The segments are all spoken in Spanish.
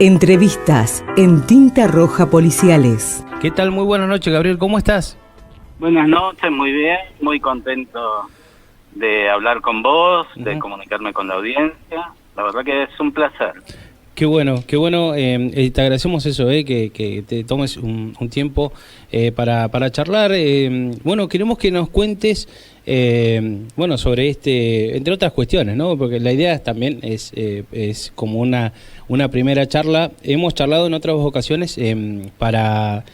Entrevistas en Tinta Roja Policiales. ¿Qué tal? Muy buenas noches, Gabriel. ¿Cómo estás? Buenas noches, muy bien. Muy contento de hablar con vos, de comunicarme con la audiencia. La verdad que es un placer. Qué bueno, qué bueno. Te agradecemos eso, que te tomes un tiempo para charlar. Bueno, queremos que nos cuentes, sobre entre otras cuestiones, ¿no? Porque la idea también es como una primera charla. Hemos charlado en otras ocasiones para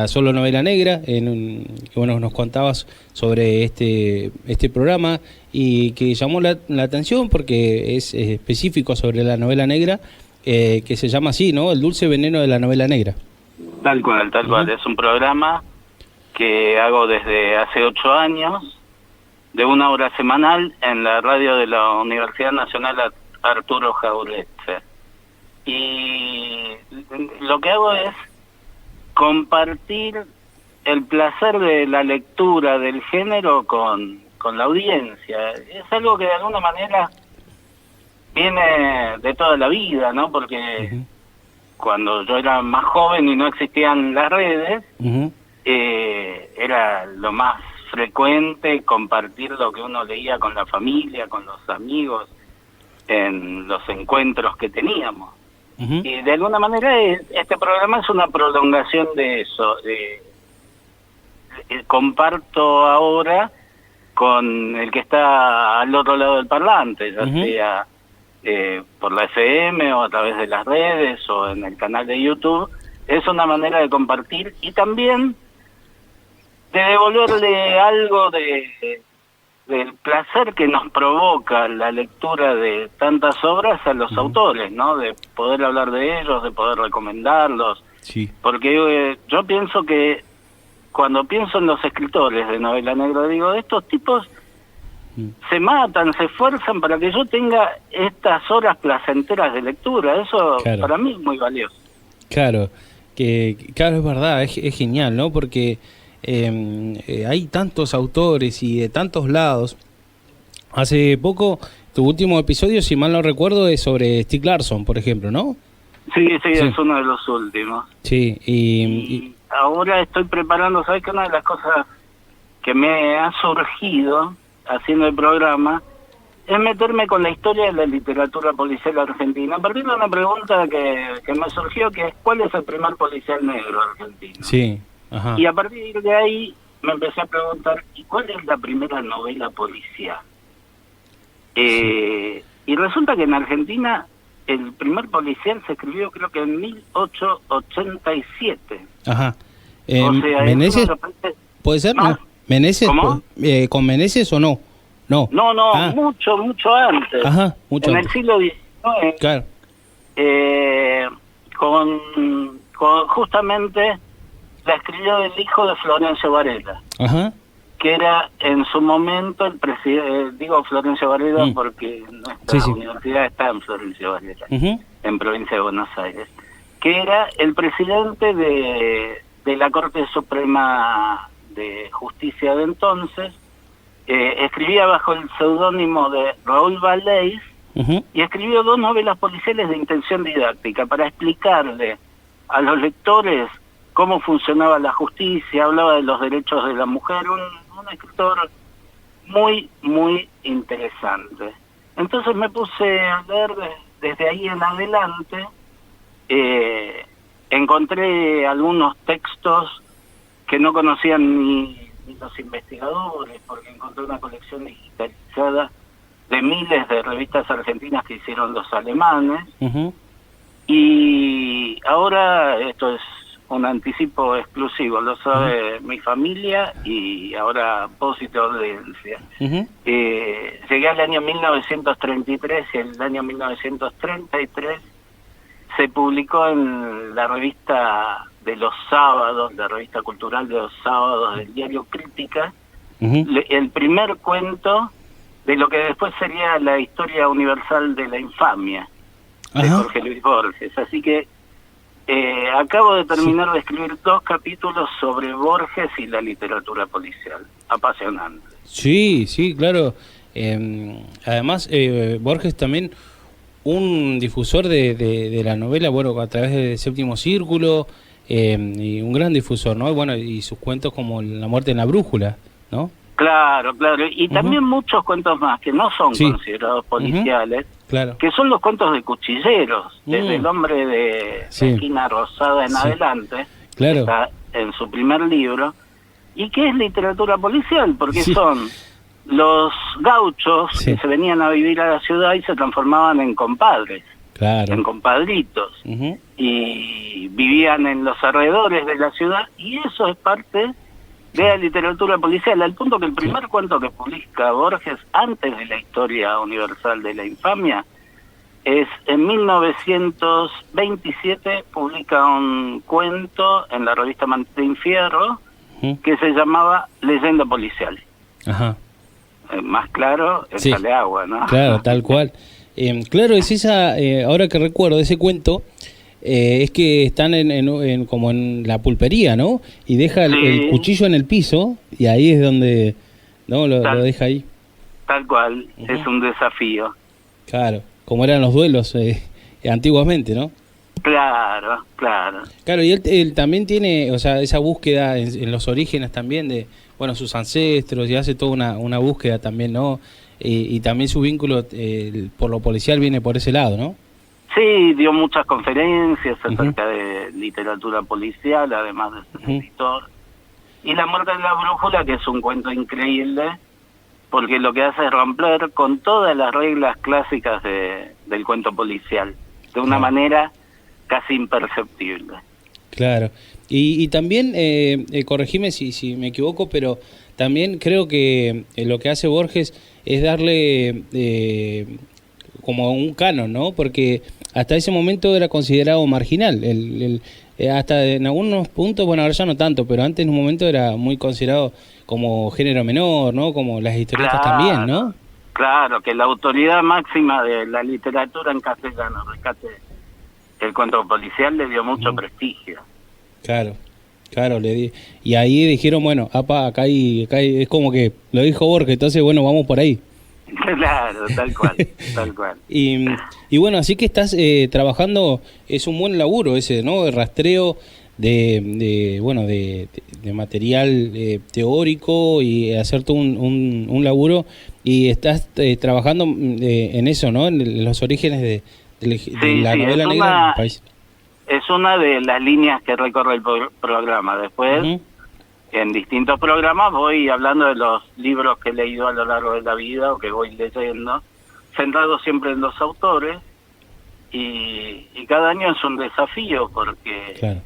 Solo Novela Negra, nos contabas sobre este programa y que llamó la atención porque es específico sobre la novela negra, que se llama así, ¿no? El dulce veneno de la novela negra. Tal cual. Es un programa que hago desde hace 8 años, de 1 hora semanal, en la radio de la Universidad Nacional Arturo Jauretche. Y lo que hago es compartir el placer de la lectura del género con la audiencia. Es algo que de alguna manera viene de toda la vida, ¿no? Porque cuando yo era más joven y no existían las redes, era lo más frecuente compartir lo que uno leía con la familia, con los amigos, en los encuentros que teníamos. Y de alguna manera este programa es una prolongación de eso. Comparto ahora con el que está al otro lado del parlante, ya sea por la FM o a través de las redes o en el canal de YouTube. Es una manera de compartir y también de devolverle algo del placer que nos provoca la lectura de tantas obras a los autores, ¿no? De poder hablar de ellos, de poder recomendarlos. Sí. Porque yo pienso que cuando pienso en los escritores de novela negra, digo, estos tipos se matan, se esfuerzan para que yo tenga estas horas placenteras de lectura. Eso para mí es muy valioso. Claro, es verdad, es genial, ¿no? Porque hay tantos autores y de tantos lados. Hace poco, tu último episodio, si mal no recuerdo, es sobre Stieg Larsson, por ejemplo, ¿no? Sí, es uno de los últimos. Sí, y ahora estoy preparando, ¿sabes qué? Una de las cosas que me ha surgido haciendo el programa es meterme con la historia de la literatura policial argentina, a partir de una pregunta que me surgió, que es ¿cuál es el primer policial negro argentino? Sí. Ajá. Y a partir de ahí me empecé a preguntar, ¿y cuál es la primera novela policial? Y resulta que en Argentina el primer policial se escribió creo que en 1887. Ajá. O sea, ¿Meneses? ¿Puede ser? ¿No? ¿Meneses? ¿Cómo? ¿Con Meneses o no? No. No, mucho antes. Ajá, mucho en antes. El siglo XIX. Claro. Con justamente la escribió el hijo de Florencio Varela. Ajá. Que era en su momento el presidente, digo Florencio Varela porque nuestra universidad está en Florencio Varela, en provincia de Buenos Aires, que era el presidente de la Corte Suprema de Justicia de entonces. Escribía bajo el seudónimo de Raúl Valeix y escribió 2 novelas policiales de intención didáctica para explicarle a los lectores cómo funcionaba la justicia. Hablaba de los derechos de la mujer, un escritor muy, muy interesante. Entonces me puse a leer desde ahí en adelante. Encontré algunos textos que no conocían ni los investigadores, porque encontré una colección digitalizada de miles de revistas argentinas que hicieron los alemanes. Y ahora esto es un anticipo exclusivo, lo sabe mi familia y ahora vos y tu audiencia. Llegué al año 1933 y en el año 1933 se publicó en la revista de los sábados, la revista cultural de los sábados del diario Crítica, el primer cuento de lo que después sería la historia universal de la infamia de Jorge Luis Borges. Así que acabo de terminar de escribir 2 capítulos sobre Borges y la literatura policial. Apasionante. Sí, claro. Además, Borges también un difusor de la novela, bueno, a través del Séptimo Círculo, y un gran difusor, ¿no? Bueno, y sus cuentos como La muerte en la brújula, ¿no? Claro, claro. Y también muchos cuentos más que no son considerados policiales, claro, que son los cuentos de cuchilleros, desde El hombre de la esquina rosada en adelante, claro, está en su primer libro, y que es literatura policial, porque son los gauchos que se venían a vivir a la ciudad y se transformaban en compadres, claro, en compadritos, y vivían en los alrededores de la ciudad, y eso es parte de la literatura policial, al punto que el primer cuento que publica Borges, antes de la historia universal de la infamia, es en 1927, publica un cuento en la revista Martín Fierro, que se llamaba Leyenda policial. Ajá. Más claro, échale agua, ¿no? Claro, tal cual. Claro, es esa, ahora que recuerdo ese cuento, es que están como en la pulpería, ¿no? Y deja el cuchillo en el piso y ahí es donde, ¿no? Lo deja ahí. Tal cual, es un desafío. Claro, como eran los duelos antiguamente, ¿no? Claro, claro. Claro, y él también tiene, o sea, esa búsqueda en los orígenes también de, bueno, sus ancestros, y hace toda una búsqueda también, ¿no? Y también su vínculo por lo policial viene por ese lado, ¿no? Sí, dio muchas conferencias acerca de literatura policial, además de ser escritor. Y La muerte de la brújula, que es un cuento increíble, porque lo que hace es romper con todas las reglas clásicas del cuento policial, de una manera casi imperceptible. Claro. Y también, corregime si me equivoco, pero también creo que lo que hace Borges es darle como un canon, ¿no? Porque hasta ese momento era considerado marginal. Hasta en algunos puntos, bueno, ahora ya no tanto, pero antes en un momento era muy considerado como género menor, ¿no? Como las historietas también, ¿no? Claro, que la autoridad máxima de la literatura en castellano, Rescate, el cuento policial, le dio mucho prestigio. Claro, claro, y ahí dijeron, bueno, acá hay, es como que lo dijo Borges, entonces, bueno, vamos por ahí. Claro, tal cual, tal cual. Y bueno, así que estás trabajando, es un buen laburo ese, ¿no? De rastreo de material teórico y hacer todo un laburo, y estás trabajando en eso, ¿no? En los orígenes de la novela negra en el país. Es una de las líneas que recorre el programa. Después, en distintos programas voy hablando de los libros que he leído a lo largo de la vida o que voy leyendo, centrado siempre en los autores, y cada año es un desafío, porque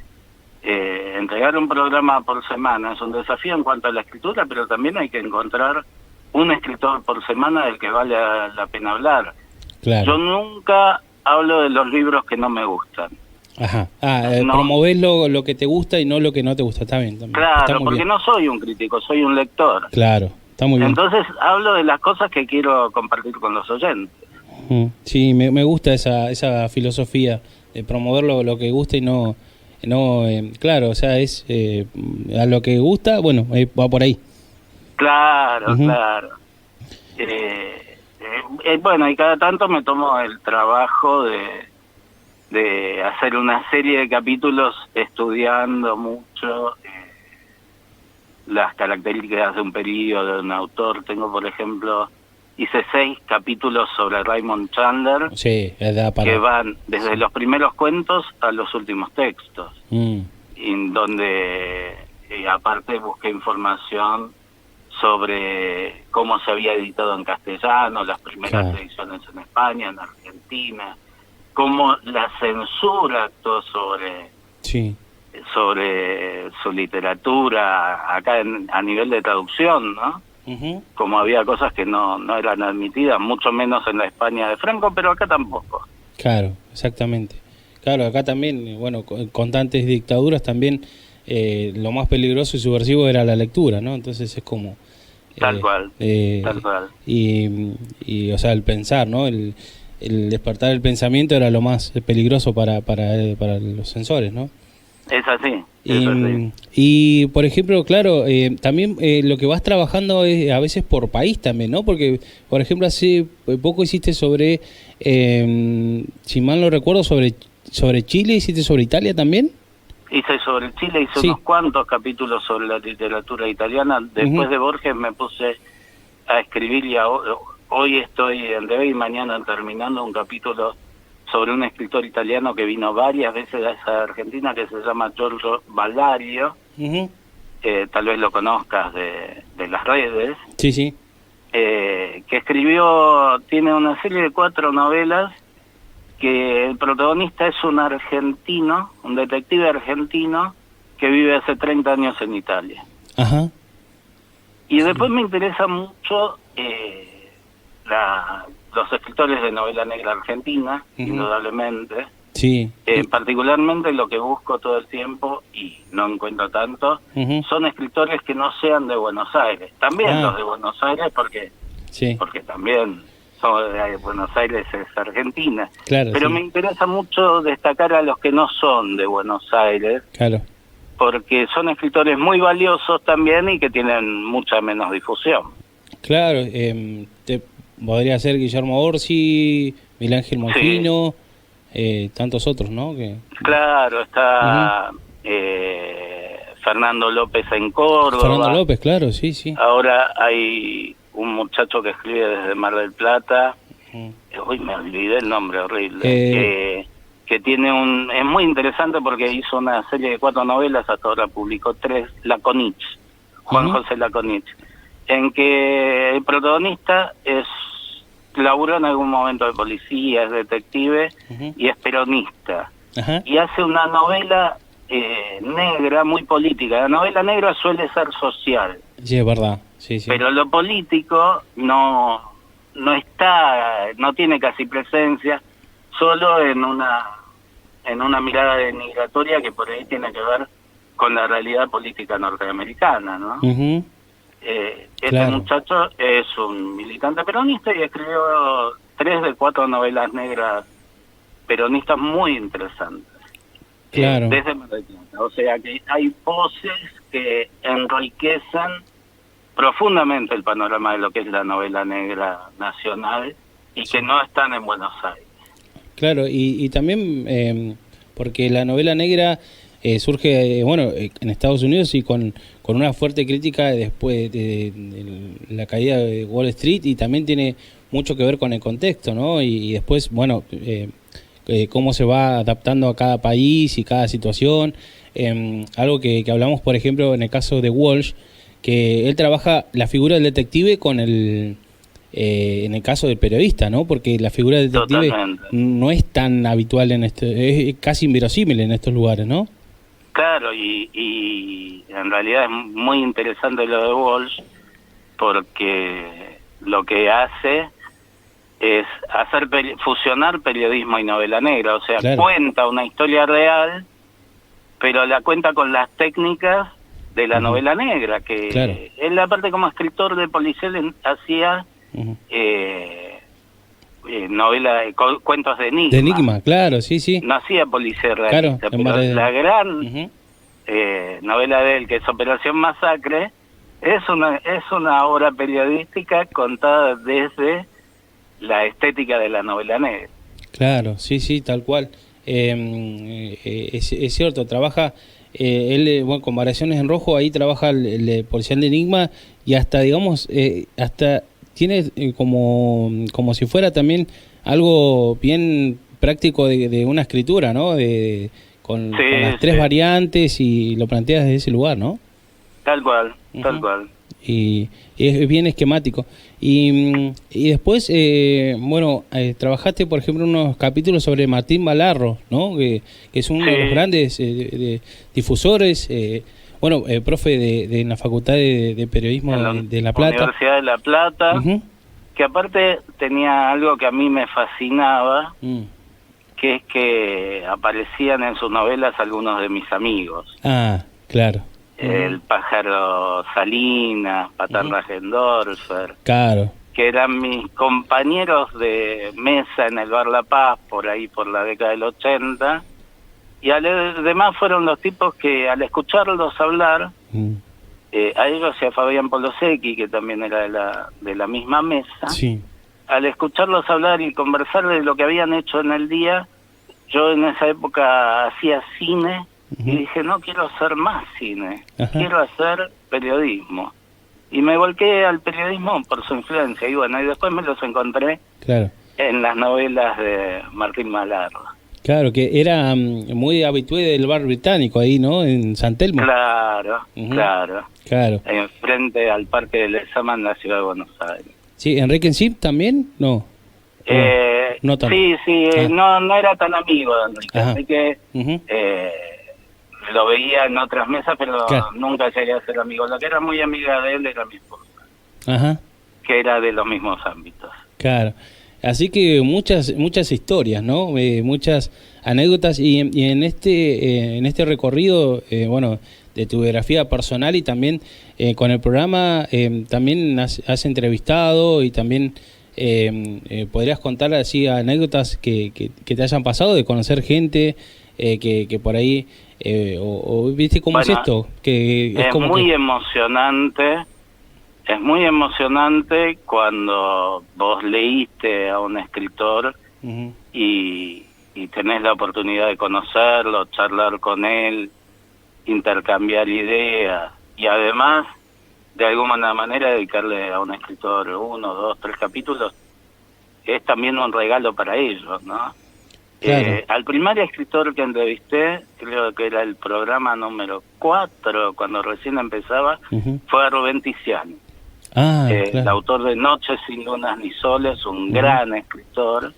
entregar un programa por semana es un desafío en cuanto a la escritura, pero también hay que encontrar un escritor por semana del que vale la pena hablar. Claro. Yo nunca hablo de los libros que no me gustan. Ajá. Promovés lo que te gusta y no lo que no te gusta. Está bien. También. Claro, está muy porque bien. No soy un crítico, soy un lector. Claro, está muy bien. Entonces hablo de las cosas que quiero compartir con los oyentes. Sí, me gusta esa filosofía de promover lo que gusta y no claro, o sea, es a lo que gusta, bueno, va por ahí. Claro, claro. Bueno, y cada tanto me tomo el trabajo de hacer una serie de capítulos estudiando mucho las características de un periodo, de un autor. Tengo, por ejemplo, hice 6 capítulos sobre Raymond Chandler, que van desde los primeros cuentos a los últimos textos, en donde aparte busqué información sobre cómo se había editado en castellano, las primeras ediciones en España, en Argentina, cómo la censura actuó sobre su literatura acá a nivel de traducción, ¿no? Como había cosas que no eran admitidas, mucho menos en la España de Franco, pero acá tampoco. Claro, exactamente. Claro, acá también, bueno, con tantas dictaduras también lo más peligroso y subversivo era la lectura, ¿no? Entonces es como... Tal cual, tal cual. Y o sea, el pensar, ¿no? El despertar el pensamiento era lo más peligroso para los censores, ¿no? Es así. Y por ejemplo, claro, también lo que vas trabajando es a veces por país también, ¿no? Porque, por ejemplo, hace poco hiciste sobre, si mal no recuerdo, sobre Chile, ¿hiciste sobre Italia también? Hice sobre Chile, hice unos cuantos capítulos sobre la literatura italiana. Después de Borges me puse a escribir y hoy estoy en debe y mañana terminando un capítulo sobre un escritor italiano que vino varias veces a Argentina, que se llama Giorgio Vallario. Tal vez lo conozcas de las redes. Sí, sí. Que tiene una serie de 4 novelas, que el protagonista es un argentino, un detective argentino, que vive hace 30 años en Italia. Ajá. Y después me interesa mucho los escritores de novela negra argentina, indudablemente. Sí. Particularmente lo que busco todo el tiempo, y no encuentro tanto, son escritores que no sean de Buenos Aires. También los de Buenos Aires, porque también Buenos Aires es Argentina. Claro, pero me interesa mucho destacar a los que no son de Buenos Aires. Claro. Porque son escritores muy valiosos también y que tienen mucha menos difusión. Claro, podría ser Guillermo Orsi, Miguel Ángel Molfino, tantos otros, ¿no? Claro, está Fernando López en Córdoba. Fernando López, claro, sí, sí. Ahora hay un muchacho que escribe desde Mar del Plata, hoy me olvidé el nombre, horrible, que tiene es muy interesante porque hizo una serie de 4 novelas, hasta ahora publicó 3, Laconich, Juan José Laconich, en que el protagonista laburó en algún momento de policía, es detective y es peronista. Y hace una novela negra, muy política. La novela negra suele ser social. Sí, es verdad. Sí, sí. Pero lo político no tiene casi presencia, solo en una mirada denigratoria que por ahí tiene que ver con la realidad política norteamericana, ¿no? Este muchacho es un militante peronista y escribió 3 de 4 novelas negras peronistas muy interesantes. Claro. Desde Mar del Plata. O sea que hay voces que enriquecen profundamente el panorama de lo que es la novela negra nacional y que no están en Buenos Aires. Claro, y también porque la novela negra surge, en Estados Unidos y con una fuerte crítica después de la caída de Wall Street, y también tiene mucho que ver con el contexto, ¿no? Y después, cómo se va adaptando a cada país y cada situación. Algo que hablamos, por ejemplo, en el caso de Walsh, que él trabaja la figura del detective con en el caso del periodista, ¿no? Porque la figura del detective no es tan habitual es casi inverosímil en estos lugares, ¿no? Claro, y en realidad es muy interesante lo de Walsh, porque lo que hace es fusionar periodismo y novela negra, o sea, cuenta una historia real, pero la cuenta con las técnicas de la novela negra, que él, aparte como escritor de policial, hacía cuentos de enigma. De enigma, claro, sí, sí. No hacía policía realista, pero la gran novela de él, que es Operación Masacre, es una obra periodística contada desde la estética de la novela negra. Claro, sí, sí, tal cual. Es cierto, trabaja él, con Variaciones en Rojo, ahí trabaja el policial de enigma, y hasta, digamos, hasta tiene como si fuera también algo bien práctico de una escritura, ¿no? Con las 3 variantes, y lo planteas desde ese lugar, ¿no? Tal cual, tal cual. Y es bien esquemático. Y después, trabajaste, por ejemplo, unos capítulos sobre Martín Balarro, ¿no? Que es uno de los grandes difusores, profe de la Facultad de Periodismo de La Plata. Universidad de La Plata, que aparte tenía algo que a mí me fascinaba, que es que aparecían en sus novelas algunos de mis amigos. Ah, claro. El Pájaro Salinas, Patán Rajendorfer, claro, que eran mis compañeros de mesa en el Bar La Paz, por ahí por la década del 80, Y además fueron los tipos que al escucharlos hablar, a ellos y a Fabián Polosecchi, que también era de la misma mesa, sí. Al escucharlos hablar y conversar de lo que habían hecho en el día, yo en esa época hacía cine y dije, no quiero hacer más cine, quiero hacer periodismo. Y me volqué al periodismo por su influencia, y bueno, y después me los encontré en las novelas de Martín Malardo. Claro, que era muy habitué del bar británico ahí, ¿no? En San Telmo. Claro, claro. Enfrente al Parque del Exama en la ciudad de Buenos Aires. Sí, ¿Enrique Encip también? No. No tanto. Sí, no era tan amigo de Enrique. Enrique lo veía en otras mesas, pero nunca llegué a ser amigo. La que era muy amiga de él era mi esposa, que era de los mismos ámbitos. Claro. Así que muchas historias, ¿no? Muchas anécdotas y en este recorrido, bueno, de tu biografía personal y también con el programa también has entrevistado y también podrías contar así anécdotas que te hayan pasado de conocer gente que por ahí viste cómo es esto, que es como muy emocionante. Es muy emocionante cuando vos leíste a un escritor y tenés la oportunidad de conocerlo, charlar con él, intercambiar ideas y además, de alguna manera, dedicarle a un escritor 1, 2, 3 capítulos, es también un regalo para ellos, ¿no? Claro. Al primer escritor que entrevisté, creo que era el programa número 4, cuando recién empezaba, fue a Rubén Tiziano. El autor de Noches sin lunas ni soles, un gran escritor,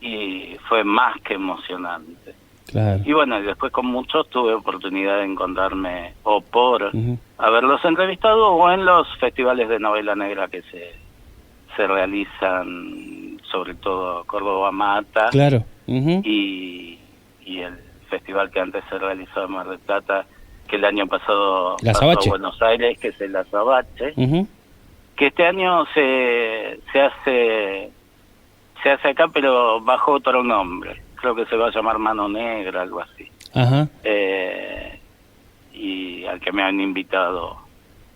y fue más que emocionante. Claro. Y bueno, y después con muchos tuve oportunidad de encontrarme o por haberlos entrevistado o en los festivales de novela negra que se realizan, sobre todo Córdoba Mata, y el festival que antes se realizó en Mar del Plata, que el año pasado pasó a Buenos Aires, que es el Azabache, que este año se hace acá, pero bajo otro nombre. Creo que se va a llamar Mano Negra, algo así. Y al que me han invitado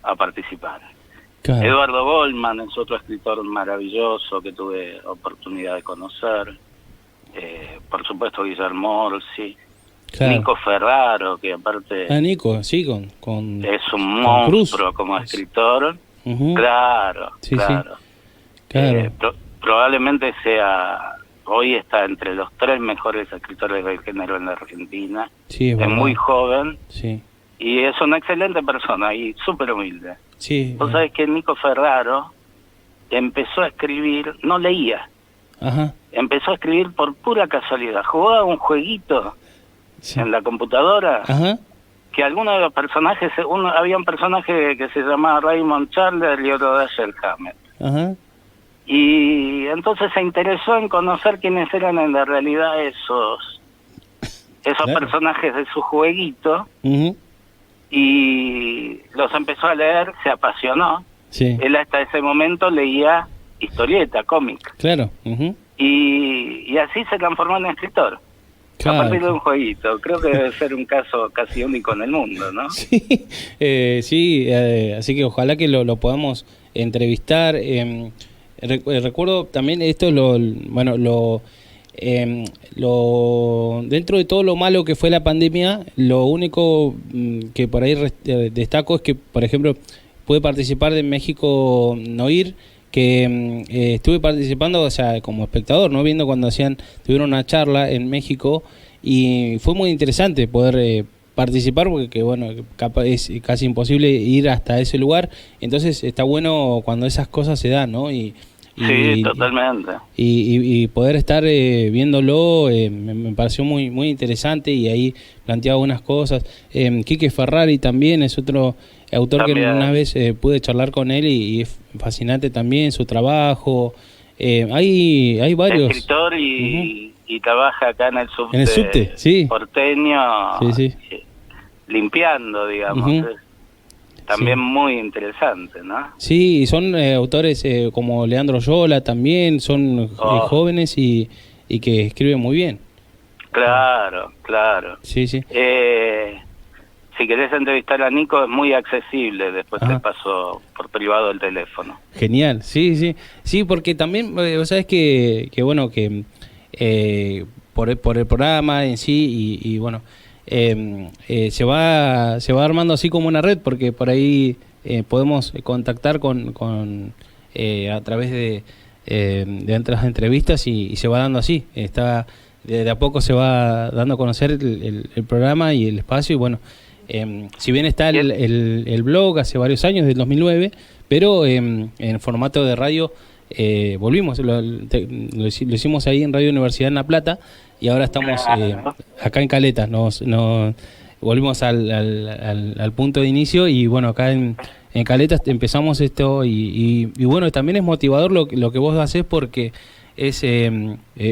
a participar. Claro. Eduardo Goldman es otro escritor maravilloso que tuve oportunidad de conocer. Por supuesto, Guillermo Orsi. Claro. Nico Ferraro, que aparte... Nico, sí, es un monstruo como escritor. Claro. Probablemente hoy está entre los 3 mejores escritores del género en la Argentina. Sí, es muy joven. Sí. Y es una excelente persona y súper humilde. Sí. Vos sabés que Nico Ferraro empezó a escribir, no leía. Empezó a escribir por pura casualidad. Jugaba un jueguito en la computadora. Que algunos de los personajes, había un personaje que se llamaba Raymond Chandler y otro Dashiell Hammett. Y entonces se interesó en conocer quiénes eran en la realidad esos personajes de su jueguito, y los empezó a leer, se apasionó. Él hasta ese momento leía historieta, cómic. Y así se transformó en escritor. A partir de un jueguito. Creo que debe ser un caso casi único en el mundo, ¿no? Así que ojalá que lo podamos entrevistar. Recuerdo también esto, dentro de todo lo malo que fue la pandemia, lo único que por ahí destaco es que, por ejemplo, pude participar de México Noir, que estuve participando, o sea, como espectador, ¿no? Viendo cuando tuvieron una charla en México, y fue muy interesante poder participar, porque bueno, es casi imposible ir hasta ese lugar. Entonces está bueno cuando esas cosas se dan, ¿no? Sí, totalmente. Y poder estar viéndolo me pareció muy muy interesante, y ahí planteaba unas cosas. Quique Ferrari también es otro autor que una vez pude charlar con él, y es fascinante también su trabajo. Hay varios. Escritor y trabaja acá en el subte. En el subte, sí. Porteño, limpiando, digamos. También muy interesante, ¿no? Sí, y son autores como Leandro Yola también, son jóvenes y que escriben muy bien. Claro, claro. Sí, sí. Si querés entrevistar a Nico es muy accesible, después te paso por privado el teléfono. Genial, sí, sí. Sí, porque también, vos sabés que bueno, que por el programa en sí y bueno, se va armando así como una red, porque por ahí podemos contactar con a través de otras entrevistas y se va dando así. De a poco se va dando a conocer el programa y el espacio y bueno, si bien está el blog hace varios años, del 2009, pero en formato de radio volvimos, lo hicimos ahí en Radio Universidad en La Plata y ahora estamos acá en Caleta, nos volvimos al punto de inicio y bueno, acá en Caleta empezamos esto y bueno, también es motivador lo que vos haces porque es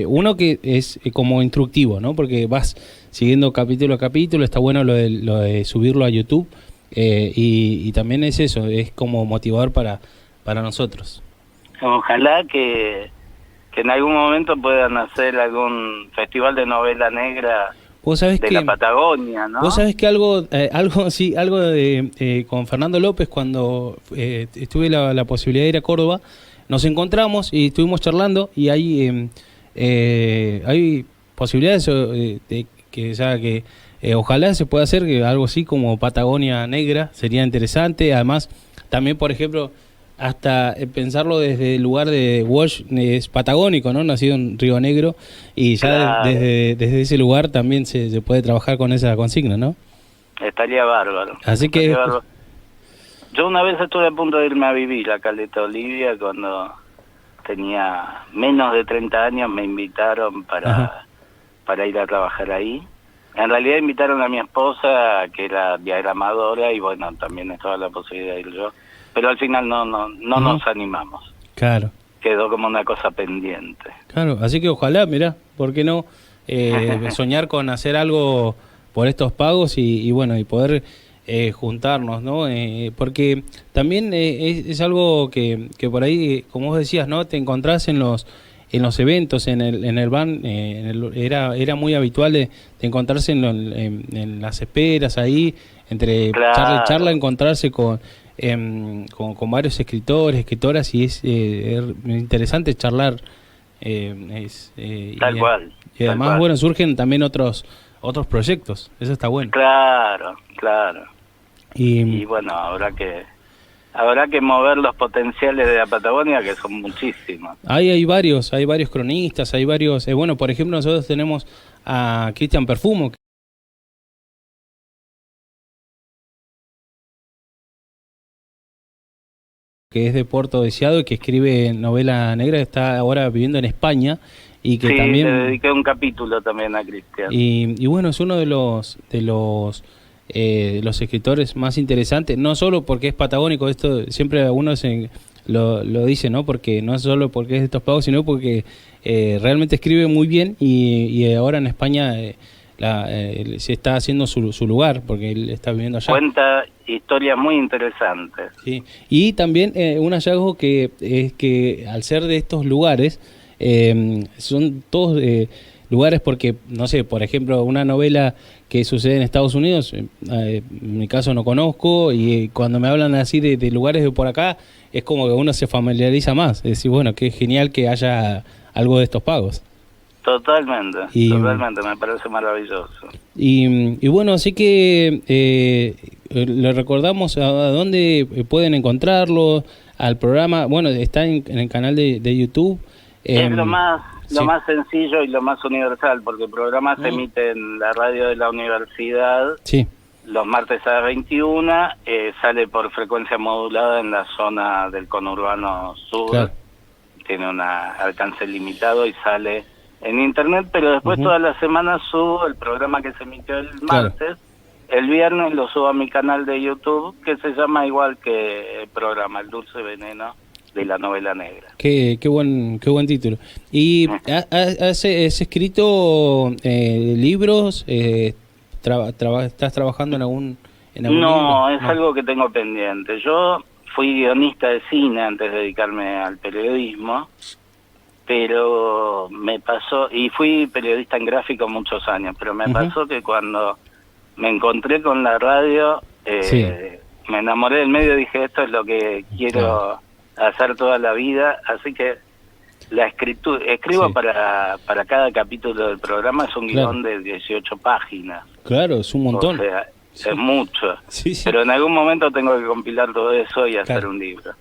uno que es como instructivo, ¿no? Porque vas siguiendo capítulo a capítulo, está bueno lo de subirlo a YouTube y también es eso, es como motivador para nosotros. Ojalá que en algún momento puedan hacer algún festival de novela negra de la Patagonia, ¿no? Vos sabés que algo de con Fernando López, cuando tuve la posibilidad de ir a Córdoba, nos encontramos y estuvimos charlando y hay posibilidades de que ojalá se pueda hacer algo así como Patagonia Negra, sería interesante. Además, también, por ejemplo, hasta pensarlo desde el lugar de Walsh, es patagónico, ¿no? Nacido en Río Negro y ya claro. desde ese lugar también se puede trabajar con esa consigna, ¿no? Estaría bárbaro. Así que bárbaro. Yo una vez estuve a punto de irme a vivir a Caleta Olivia cuando tenía menos de 30 años, me invitaron para ir a trabajar ahí. En realidad invitaron a mi esposa, que era diagramadora, y bueno, también estaba la posibilidad de ir yo. Pero al final no nos animamos. Claro. Quedó como una cosa pendiente. Claro, así que ojalá, mirá, ¿por qué no soñar con hacer algo por estos pagos y bueno, y poder juntarnos, ¿no? Porque también es algo que por ahí, como vos decías, ¿no? Te encontrás en los eventos, en el van, era muy habitual de encontrarse en las esperas ahí, entre charla y charla, encontrarse con varios escritoras y es interesante charlar. Tal cual. Y además, bueno, surgen también otros proyectos, eso está bueno. Claro. Y bueno, habrá que mover los potenciales de la Patagonia, que son muchísimos. Hay varios cronistas, hay varios, bueno, por ejemplo, nosotros tenemos a Cristian Perfumo, que es de Puerto Deseado y que escribe novela negra, que está ahora viviendo en España y que también le dediqué un capítulo también a Cristian. Y bueno, es uno de los escritores más interesantes, no solo porque es patagónico, esto siempre uno lo dice, ¿no? Porque no es solo porque es de estos pagos, sino porque realmente escribe muy bien y ahora en España se está haciendo su lugar, porque él está viviendo allá. Cuenta historias muy interesantes. Sí. Y también un hallazgo que es que al ser de estos lugares, son todos lugares porque, no sé, por ejemplo, una novela que sucede en Estados Unidos, en mi caso no conozco, y cuando me hablan así de lugares de por acá, es como que uno se familiariza más, es decir, bueno, qué genial que haya algo de estos pagos. Totalmente, me parece maravilloso. Y bueno, así que le recordamos a dónde pueden encontrarlo, al programa, bueno, está en el canal de YouTube. Es lo más sencillo y lo más universal, porque el programa se emite en la radio de la universidad los martes a las 21, sale por frecuencia modulada en la zona del conurbano sur, tiene un alcance limitado y sale en internet, pero después todas las semanas subo el programa que se emitió el martes, el viernes lo subo a mi canal de YouTube, que se llama igual que el programa, El Dulce Veneno de la Novela Negra. Qué buen título. ¿Y has escrito libros? ¿Estás trabajando en algún No, libro? Es algo que tengo pendiente. Yo fui guionista de cine antes de dedicarme al periodismo pero me pasó, y fui periodista en gráfico muchos años, pero me pasó que cuando me encontré con la radio, me enamoré del medio y dije, esto es lo que quiero hacer toda la vida, así que la escribo para cada capítulo del programa, es un guión de 18 páginas. Claro, es un montón. O sea, es mucho, pero en algún momento tengo que compilar todo eso y hacer un libro.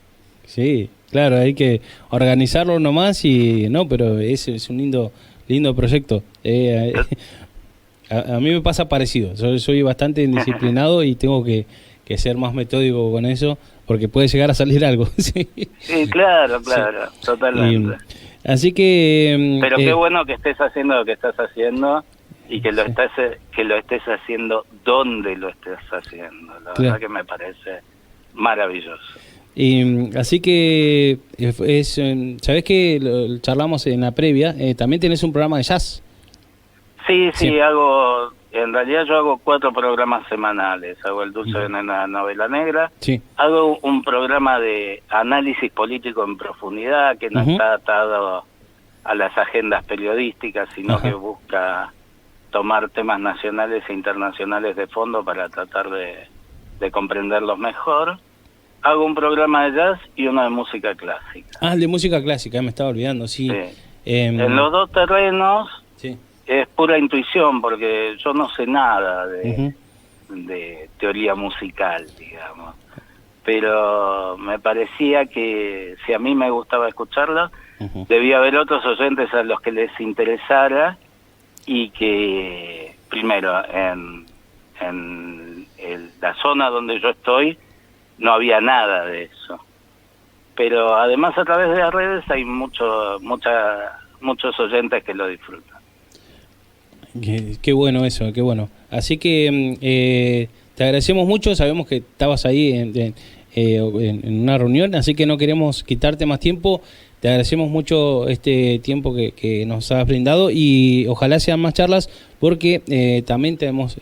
Sí, claro, hay que organizarlo nomás y pero es un lindo proyecto. A mí me pasa parecido, soy bastante indisciplinado y tengo que ser más metódico con eso, porque puede llegar a salir algo. Sí, claro, totalmente. Así que... Pero qué bueno que estés haciendo lo que estás haciendo y que lo estés haciendo donde lo estés haciendo. La verdad que me parece maravilloso. Y así que sabés que charlamos en la previa, también tenés un programa de jazz. Sí, en realidad yo hago 4 programas semanales. Hago el Dulce Veneno de la Novela Negra, hago un programa de análisis político en profundidad que no está atado a las agendas periodísticas, sino que busca tomar temas nacionales e internacionales de fondo para tratar de comprenderlos mejor. Hago un programa de jazz y uno de música clásica. Ah, el de música clásica, me estaba olvidando, En los dos terrenos es pura intuición, porque yo no sé nada de teoría musical, digamos. Pero me parecía que si a mí me gustaba escucharla, debía haber otros oyentes a los que les interesara y que, primero, en la zona donde yo estoy, no había nada de eso. Pero además a través de las redes hay muchos oyentes que lo disfrutan. Qué bueno eso, qué bueno. Así que te agradecemos mucho, sabemos que estabas ahí en una reunión, así que no queremos quitarte más tiempo. Te agradecemos mucho este tiempo que nos has brindado y ojalá sean más charlas, porque también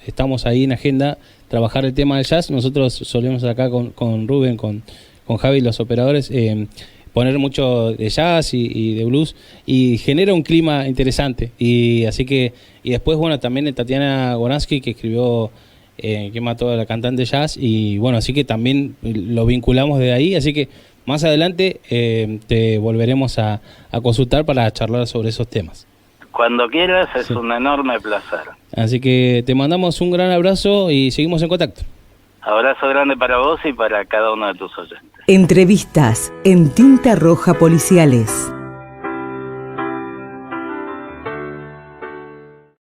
estamos ahí en agenda trabajar el tema del jazz. Nosotros solemos acá con Rubén, con Javi, los operadores, poner mucho de jazz y de blues, y genera un clima interesante. Y así que, y después, bueno, también Tatiana Gonansky, que escribió que mató a la cantante de jazz, y bueno, así que también lo vinculamos de ahí, así que más adelante te volveremos a consultar para charlar sobre esos temas. Cuando quieras, es un enorme placer. Así que te mandamos un gran abrazo y seguimos en contacto. Abrazo grande para vos y para cada uno de tus oyentes. Entrevistas en Tinta Roja Policiales.